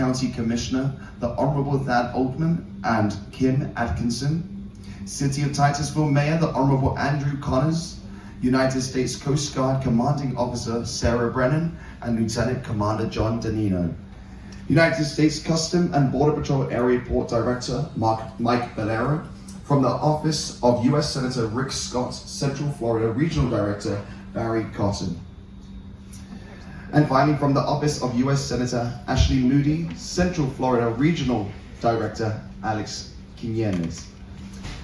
County Commissioner, the Honorable Thad Oldman and Kim Atkinson. City of Titusville Mayor, the Honorable Andrew Connors. United States Coast Guard Commanding Officer Sarah Brennan and Lieutenant Commander John Danino. United States Custom and Border Patrol Area Port Director Mike Valera. From the Office of U.S. Senator Rick Scott, Central Florida Regional Director Barry Cotton. And finally, from the Office of U.S. Senator Ashley Moody, Central Florida Regional Director Alex Quinones.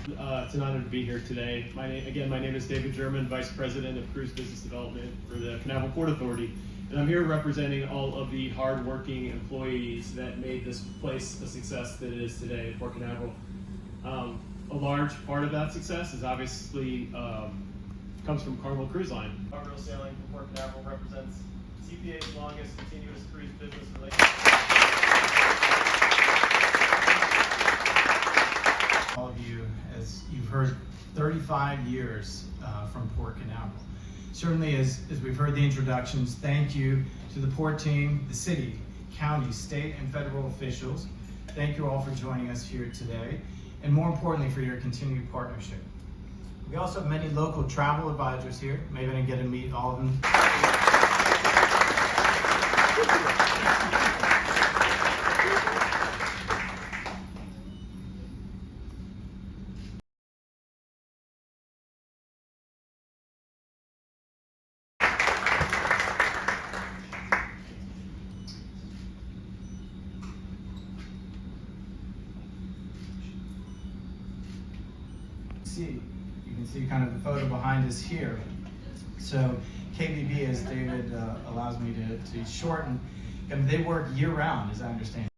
It's an honor to be here today. My name is David German, Vice President of Cruise Business Development for the Canaveral Port Authority. And I'm here representing all of the hard-working employees that made this place the success that it is today at Port Canaveral. A large part of that success is obviously comes from Carnival Cruise Line. Carnival Sailing for Port Canaveral represents CPA's longest continuous cruise business relationship. All of you, as you've heard, 35 years from Port Canaveral. Certainly, as we've heard the introductions, thank you to the Port team, the city, county, state, and federal officials. Thank you all for joining us here today, and more importantly, for your continued partnership. We also have many local travel advisors here. Maybe I didn't get to meet all of them. You can see kind of the photo behind us here. So KBB, as David allows me to shorten, they work year-round, as I understand.